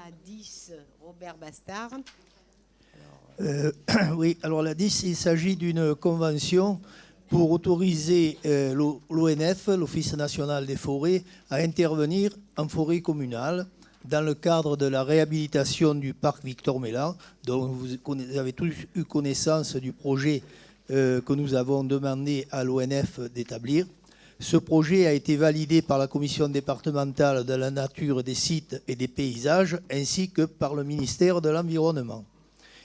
la 10, Robert Bastard. Oui, alors la 10, il s'agit d'une convention pour autoriser l'ONF, l'Office national des forêts, à intervenir en forêt communale dans le cadre de la réhabilitation du parc Victor Mélan, dont vous avez tous eu connaissance du projet que nous avons demandé à l'ONF d'établir. Ce projet a été validé par la commission départementale de la nature, des sites et des paysages, ainsi que par le ministère de l'Environnement.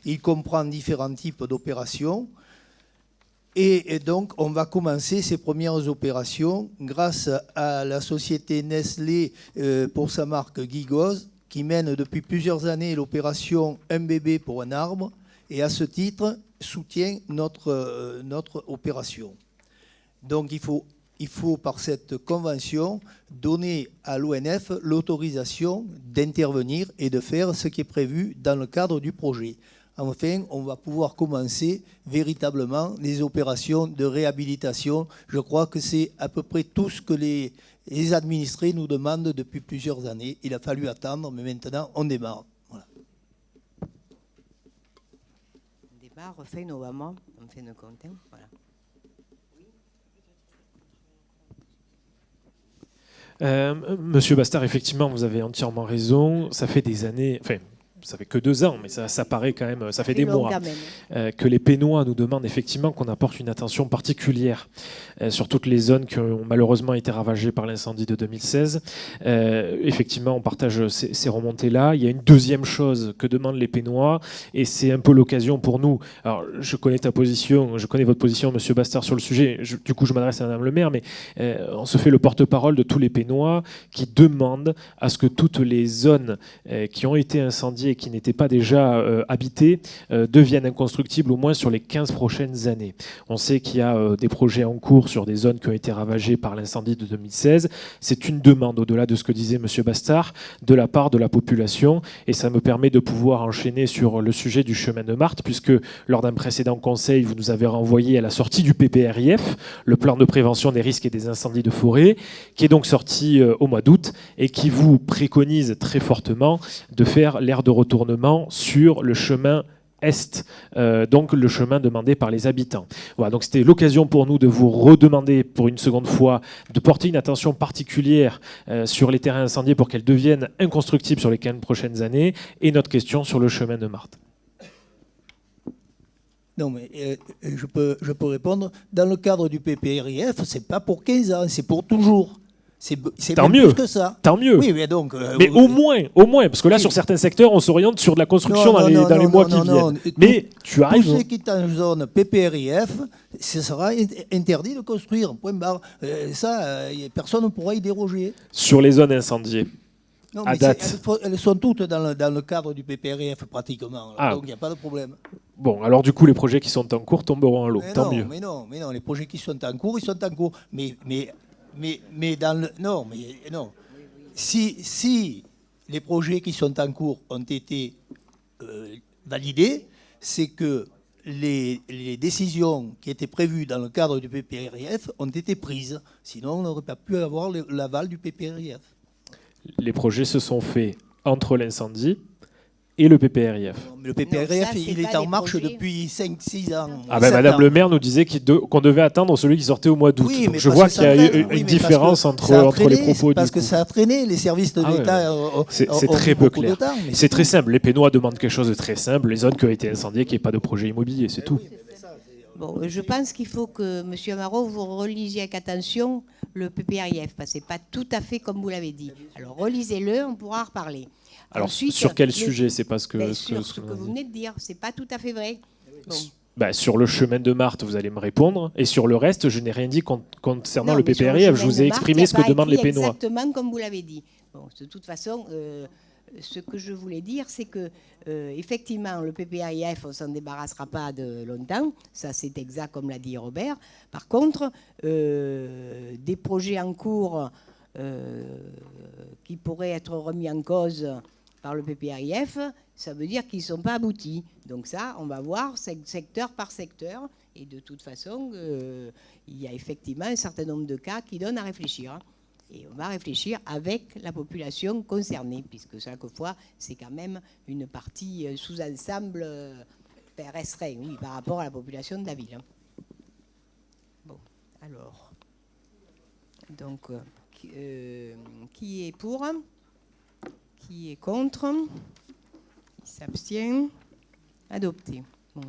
Il comprend différents types d'opérations. Et donc, on va commencer ces premières opérations grâce à la société Nestlé pour sa marque Guigoz, qui mène depuis plusieurs années l'opération Un bébé pour un arbre, et à ce titre soutient notre opération. Donc, il faut, par cette convention, donner à l'ONF l'autorisation d'intervenir et de faire ce qui est prévu dans le cadre du projet. Enfin, on va pouvoir commencer véritablement les opérations de réhabilitation. Je crois que c'est à peu près tout ce que les administrés nous demandent depuis plusieurs années. Il a fallu attendre, mais maintenant, on démarre. Voilà. On démarre, on fait novembre, on fait nos comptes. Voilà. Monsieur Bastard, effectivement, vous avez entièrement raison. Ça fait des années... Enfin, ça fait que 2 ans, mais ça paraît quand même, ça fait des mois que les Pénois nous demandent effectivement qu'on apporte une attention particulière sur toutes les zones qui ont malheureusement été ravagées par l'incendie de 2016. Effectivement, on partage ces remontées-là. Il y a une deuxième chose que demandent les Pénois, et c'est un peu l'occasion pour nous. Alors, je connais ta position, je connais votre position, Monsieur Bastard, sur le sujet. Du coup, je m'adresse à Madame le maire, mais on se fait le porte-parole de tous les Pénois qui demandent à ce que toutes les zones qui ont été incendiées, qui n'étaient pas déjà habitées, deviennent inconstructibles au moins sur les 15 prochaines années. On sait qu'il y a des projets en cours sur des zones qui ont été ravagées par l'incendie de 2016. C'est une demande, au-delà de ce que disait M. Bastard, de la part de la population, et ça me permet de pouvoir enchaîner sur le sujet du chemin de Marthe, puisque lors d'un précédent conseil, vous nous avez renvoyé à la sortie du PPRIF, le plan de prévention des risques et des incendies de forêt, qui est donc sorti au mois d'août, et qui vous préconise très fortement de faire l'aire de retournement sur le chemin Est, donc le chemin demandé par les habitants. Voilà, donc c'était l'occasion pour nous de vous redemander pour une seconde fois de porter une attention particulière sur les terrains incendiés pour qu'elles deviennent inconstructibles sur les 15 prochaines années, et notre question sur le chemin de Marthe. Non, mais je peux répondre. Dans le cadre du PPRIF, ce n'est pas pour 15 ans, c'est pour toujours. C'est tant même mieux, plus que ça. Tant mieux. Oui, mais donc. Mais au moins, parce que là, sur certains secteurs, on s'oriente sur de la construction dans les mois qui viennent. Mais tu as raison. Tout ce qui est en zone PPRIF, ce sera interdit de construire. Point barre. Ça, personne ne pourra y déroger. Sur les zones incendiées. Non, à mais date. Elles sont toutes dans le cadre du PPRIF pratiquement. Donc il n'y a pas de problème. Bon, alors du coup, les projets qui sont en cours tomberont à l'eau. Tant mieux. Mais non, les projets qui sont en cours, ils sont en cours. Mais dans le... Non. Si les projets qui sont en cours ont été validés, c'est que les décisions qui étaient prévues dans le cadre du PPRIF ont été prises. Sinon, on n'aurait pas pu avoir l'aval du PPRIF. Les projets se sont faits entre l'incendie et le PPRIF. Non, mais le PPRIF, il est en marche depuis 5-6 ans. Ah ben, Madame le maire nous disait qu'on devait attendre celui qui sortait au mois d'août. Oui, je vois qu'il y a une différence entre les propos. Parce que ça a traîné, les services de l'État. C'est très peu clair. C'est très simple. Les Pénois demandent quelque chose de très simple. Les zones qui ont été incendiées, qu'il n'y ait pas de projet immobilier, c'est tout. Bon, je pense qu'il faut que, M. Amaro, vous relisiez avec attention le PPRIF, parce que ce n'est pas tout à fait comme vous l'avez dit. Alors, relisez-le, on pourra en reparler. Alors, ensuite, sur quel sujet? C'est pas ce que... sur ce que vous venez de dire, ce n'est pas tout à fait vrai. Bon. Sur le chemin de Marthe, vous allez me répondre. Et sur le reste, je n'ai rien dit concernant le PPRIF. Je vous ai exprimé ce que demandent les Pénois. Exactement comme vous l'avez dit. Bon, de toute façon... ce que je voulais dire, c'est que effectivement, le PPRIF, on ne s'en débarrassera pas de longtemps. Ça, c'est exact, comme l'a dit Robert. Par contre, des projets en cours qui pourraient être remis en cause par le PPRIF, ça veut dire qu'ils ne sont pas aboutis. Donc ça, on va voir secteur par secteur. Et de toute façon, il y a effectivement un certain nombre de cas qui donnent à réfléchir. Et on va réfléchir avec la population concernée, puisque chaque fois, c'est quand même une partie sous-ensemble restreint, oui, par rapport à la population de la ville. Bon, alors, donc, qui est pour? Qui est contre? Qui s'abstient? Adopté. Bon,